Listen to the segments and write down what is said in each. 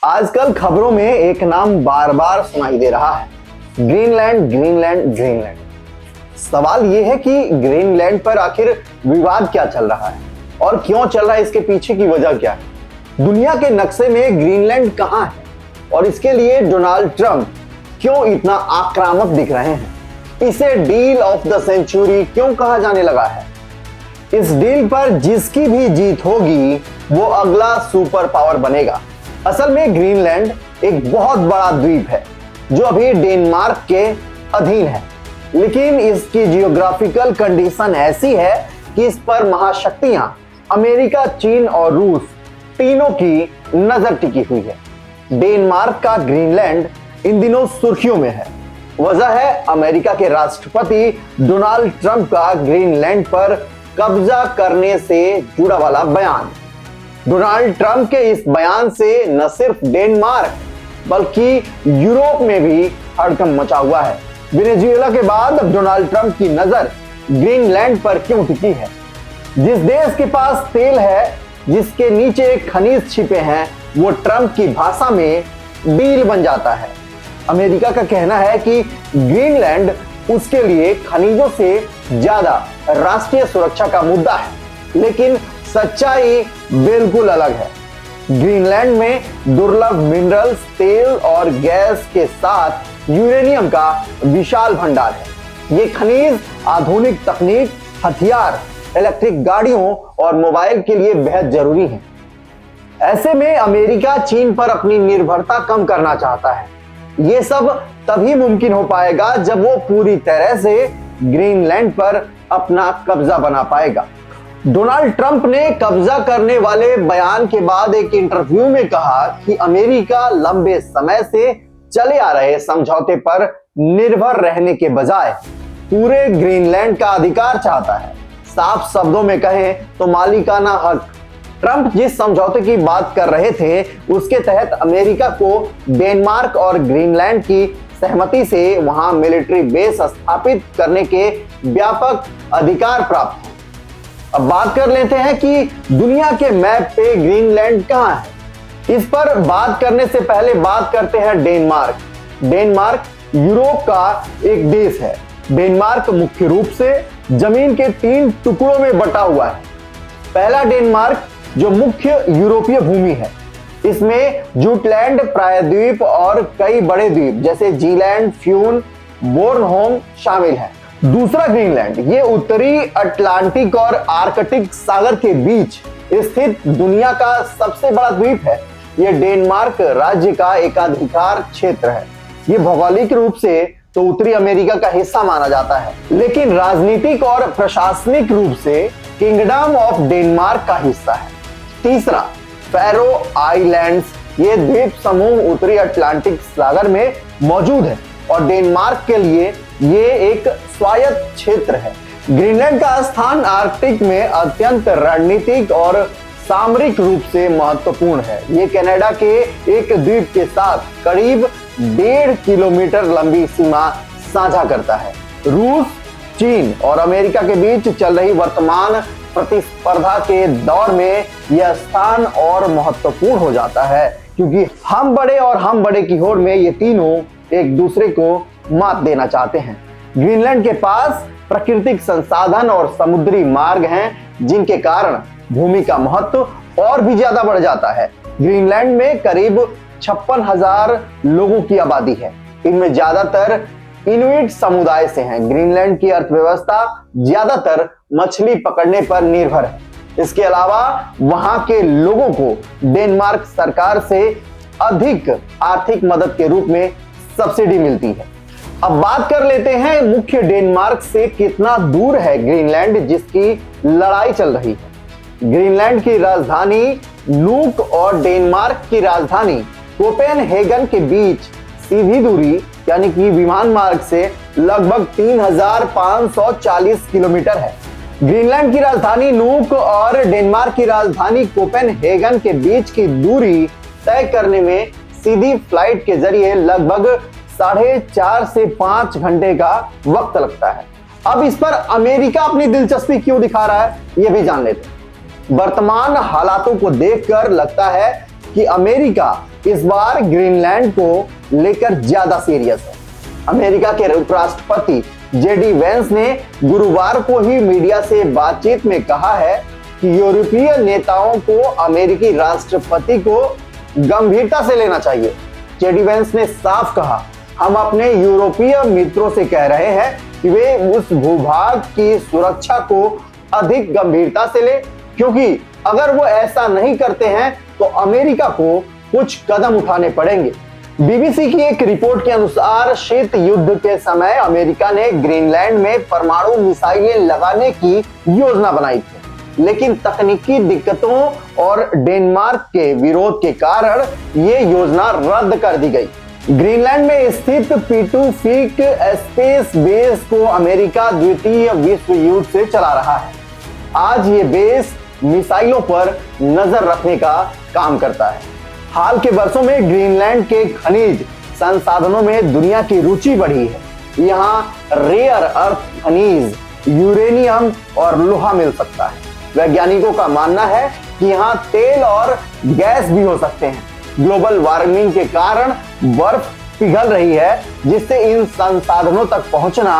आजकल खबरों में एक नाम बार बार सुनाई दे रहा है, ग्रीनलैंड ग्रीनलैंड ग्रीनलैंड। सवाल यह है कि ग्रीनलैंड पर आखिर विवाद क्या चल रहा है और क्यों चल रहा है, इसके पीछे की वजह क्या है। दुनिया के नक्शे में ग्रीनलैंड कहां है और इसके लिए डोनाल्ड ट्रंप क्यों इतना आक्रामक दिख रहे हैं। इसे डील ऑफ द सेंचुरी क्यों कहा जाने लगा है। इस डील पर जिसकी भी जीत होगी वो अगला सुपर पावर बनेगा। असल में ग्रीनलैंड एक बहुत बड़ा द्वीप है जो अभी डेनमार्क के अधीन है, लेकिन इसकी जियोग्राफिकल कंडीशन ऐसी है कि इस पर महाशक्तियां अमेरिका, चीन और रूस तीनों की नजर टिकी हुई है। डेनमार्क का ग्रीनलैंड इन दिनों सुर्खियों में है। वजह है अमेरिका के राष्ट्रपति डोनाल्ड ट्रंप का ग्रीनलैंड पर कब्जा करने से जुड़ा वाला बयान। डोनाल्ड ट्रंप के इस बयान से न सिर्फ डेनमार्क बल्कि यूरोप में भी हड़कंप मचा हुआ है। वेनेजुएला के बाद अब डोनाल्ड ट्रंप की नजर ग्रीनलैंड पर क्यों टिकी है। जिस देश के पास तेल है, जिसके नीचे खनिज छिपे हैं, वो ट्रंप की भाषा में डील बन जाता है। अमेरिका का कहना है कि ग्रीनलैंड उसके लिए खनिजों से ज्यादा राष्ट्रीय सुरक्षा का मुद्दा है, लेकिन सच्चाई बिल्कुल अलग है। ग्रीनलैंड में दुर्लभ मिनरल्स, तेल और गैस के साथ यूरेनियम का विशाल भंडार है। ये खनिज आधुनिक तकनीक, हथियार, इलेक्ट्रिक गाड़ियों और मोबाइल के लिए बेहद जरूरी हैं। ऐसे में अमेरिका चीन पर अपनी निर्भरता कम करना चाहता है। ये सब तभी मुमकिन हो पाएगा जब वो पूरी तरह से ग्रीनलैंड पर अपना कब्जा बना पाएगा। डोनाल्ड ट्रंप ने कब्जा करने वाले बयान के बाद एक इंटरव्यू में कहा कि अमेरिका लंबे समय से चले आ रहे समझौते पर निर्भर रहने के बजाय पूरे ग्रीनलैंड का अधिकार चाहता है। साफ शब्दों में कहें तो मालिकाना हक। ट्रंप जिस समझौते की बात कर रहे थे उसके तहत अमेरिका को डेनमार्क और ग्रीनलैंड की सहमति से वहां मिलिट्री बेस स्थापित करने के व्यापक अधिकार प्राप्त हैं। अब बात कर लेते हैं कि दुनिया के मैप पे ग्रीनलैंड कहां है। इस पर बात करने से पहले बात करते हैं डेनमार्क। डेनमार्क यूरोप का एक देश है। डेनमार्क मुख्य रूप से जमीन के 3 टुकड़ों में बटा हुआ है। पहला डेनमार्क जो मुख्य यूरोपीय भूमि है, इसमें जुटलैंड, प्रायद्वीप और कई बड़े द्वीप जैसे जीलैंड, फ्यून, बोर्नहोम शामिल हैं। दूसरा ग्रीनलैंड ये उत्तरी अटलांटिक और आर्कटिक सागर के बीच स्थित दुनिया का सबसे बड़ा द्वीप है। ये डेनमार्क राज्य का एकाधिकार क्षेत्र है। ये भौगोलिक रूप से तो उत्तरी अमेरिका का हिस्सा माना जाता है, लेकिन राजनीतिक और प्रशासनिक रूप से किंगडम ऑफ डेनमार्क का हिस्सा है। तीसरा फैरो आइलैंड्स, ये द्वीप समूह उत्तरी अटलांटिक सागर में मौजूद है और डेनमार्क के लिए ये एक स्वायत्त क्षेत्र है। ग्रीनलैंड का स्थान आर्कटिक में अत्यंत रणनीतिक और सामरिक रूप से महत्वपूर्ण है। ये कनाडा के एक द्वीप के साथ करीब 1.5 किलोमीटर लंबी सीमा साझा करता है। रूस, चीन और अमेरिका के बीच चल रही वर्तमान प्रतिस्पर्धा के दौर में यह स्थान और महत्वपूर्ण हो जाता है, क्योंकि हम बड़े और हम बड़े की होड़ में ये तीनों एक दूसरे को मात देना चाहते हैं। ग्रीनलैंड के पास प्राकृतिक संसाधन और समुद्री मार्ग हैं, जिनके कारण भूमि का महत्व और भी ज्यादा बढ़ जाता है। ग्रीनलैंड में करीब 56,000 लोगों की आबादी है। इनमें ज्यादातर इनुइट समुदाय से हैं। ग्रीनलैंड की अर्थव्यवस्था ज्यादातर मछली पकड़ने पर निर्भर है। इसके अलावा वहां के लोगों को डेनमार्क सरकार से अधिक आर्थिक मदद के रूप में सब्सिडी मिलती है। अब बात कर लेते हैं मुख्य डेनमार्क से कितना दूर है ग्रीनलैंड जिसकी लड़ाई चल रही है। ग्रीनलैंड की राजधानी नूक और डेनमार्क की राजधानी कोपेनहेगन के बीच सीधी दूरी यानी कि विमान मार्ग से लगभग 3,540 किलोमीटर है। ग्रीनलैंड की राजधानी नूक और डेनमार्क की राजधानी कोपेनहेगन के बीच की दूरी तय करने में सीधी फ्लाइट के जरिए लगभग 4.5 से 5 घंटे का वक्त लगता है। अब इस पर अमेरिका अपनी दिलचस्पी क्यों दिखा रहा है, यह भी जान लेते हैं। वर्तमान हालातों को देखकर लगता है कि अमेरिका इस बार ग्रीनलैंड को लेकर ज्यादा सीरियस है। अमेरिका के उपराष्ट्रपति जेडी वेंस ने गुरुवार को ही मीडिया से बातचीत में कहा है कि यूरोपीय नेताओं को अमेरिकी राष्ट्रपति को गंभीरता से लेना चाहिए। जेडी वेंस ने साफ कहा, हम अपने यूरोपीय मित्रों से कह रहे हैं कि वे उस भूभाग की सुरक्षा को अधिक गंभीरता से ले, क्योंकि अगर वो ऐसा नहीं करते हैं तो अमेरिका को कुछ कदम उठाने पड़ेंगे। बीबीसी की एक रिपोर्ट के अनुसार शीत युद्ध के समय अमेरिका ने ग्रीनलैंड में परमाणु मिसाइलें लगाने की योजना बनाई थी, लेकिन तकनीकी दिक्कतों और डेनमार्क के विरोध के कारण ये योजना रद्द कर दी गई। ग्रीनलैंड में स्थित P2 फीक स्पेस बेस को अमेरिका द्वितीय विश्व युद्ध से चला रहा है। आज ये बेस मिसाइलों पर नजर रखने का काम करता है। हाल के वर्षों में ग्रीनलैंड के खनिज संसाधनों में दुनिया की रुचि बढ़ी है। यहाँ रेयर अर्थ खनिज, यूरेनियम और लोहा मिल सकता है। वैज्ञानिकों का मानना है कि यहाँ तेल और गैस भी हो सकते हैं। ग्लोबल वार्मिंग के कारण बर्फ पिघल रही है, जिससे इन संसाधनों तक पहुंचना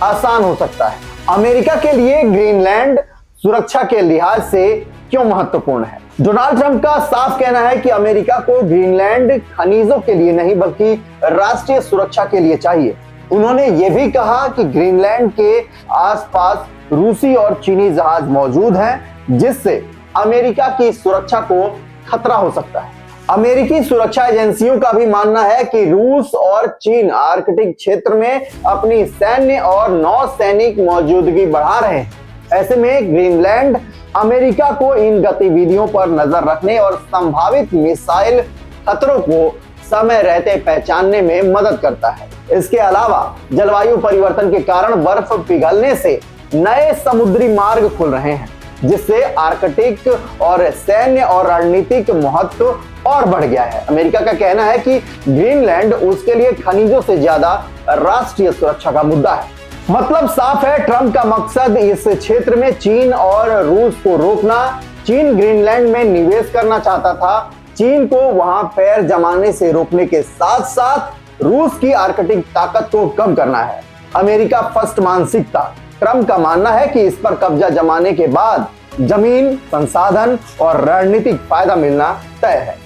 आसान हो सकता है। अमेरिका के लिए ग्रीनलैंड सुरक्षा के लिहाज से क्यों महत्वपूर्ण है? डोनाल्ड ट्रंप का साफ कहना है कि अमेरिका को ग्रीनलैंड खनिजों के लिए नहीं बल्कि राष्ट्रीय सुरक्षा के लिए चाहिए। उन्होंने ये भी कहा कि ग्रीनलैंड के आसपास रूसी और चीनी जहाज मौजूद हैं, जिससे अमेरिका की सुरक्षा को खतरा हो सकता है। अमेरिकी सुरक्षा एजेंसियों का भी मानना है कि रूस और चीन आर्कटिक क्षेत्र में अपनी सैन्य और नौसैनिक मौजूदगी बढ़ा रहे हैं। ऐसे में ग्रीनलैंड अमेरिका को इन गतिविधियों पर नजर रखने और संभावित मिसाइल खतरों को समय रहते पहचानने में मदद करता है। इसके अलावा जलवायु परिवर्तन के कारण बर्फ पिघलने से नए समुद्री मार्ग खुल रहे हैं, जिससे आर्कटिक और सैन्य और रणनीतिक महत्व और बढ़ गया है। अमेरिका का कहना है कि ग्रीनलैंड उसके लिए खनिजों से ज्यादा राष्ट्रीय सुरक्षा का मुद्दा है। मतलब साफ है, ट्रंप का मकसद इस क्षेत्र में चीन और रूस को रोकना। चीन ग्रीनलैंड में निवेश करना चाहता था। चीन को वहां पैर जमाने से रोकने के साथ साथ रूस की आर्कटिक ताकत को कम करना है। अमेरिका फर्स्ट मानसिकता। ट्रंप का मानना है कि इस पर कब्जा जमाने के बाद जमीन, संसाधन और रणनीतिक फायदा मिलना तय है।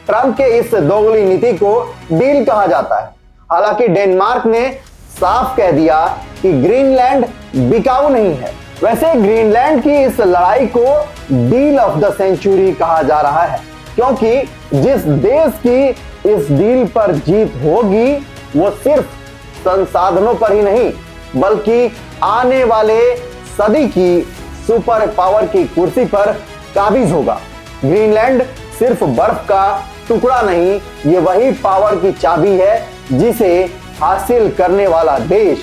ट्रंप के इस दोगली नीति को डील कहा जाता है। हालांकि डेनमार्क ने साफ कह दिया कि ग्रीनलैंड बिकाऊ नहीं है। वैसे ग्रीनलैंड की इस लड़ाई को डील ऑफ द सेंचुरी कहा जा रहा है, क्योंकि जिस देश की इस डील पर जीत होगी वो सिर्फ संसाधनों पर ही नहीं बल्कि आने वाले सदी की सुपर पावर की कुर्सी पर काबिज होगा। ग्रीनलैंड सिर्फ बर्फ का टुकड़ा नहीं, ये वही पावर की चाबी है जिसे हासिल करने वाला देश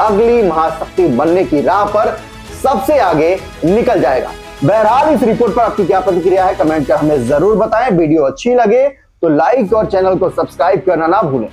अगली महाशक्ति बनने की राह पर सबसे आगे निकल जाएगा। बहरहाल इस रिपोर्ट पर आपकी क्या प्रतिक्रिया है, कमेंट कर हमें जरूर बताएं। वीडियो अच्छी लगे तो लाइक और चैनल को सब्सक्राइब करना ना भूलें।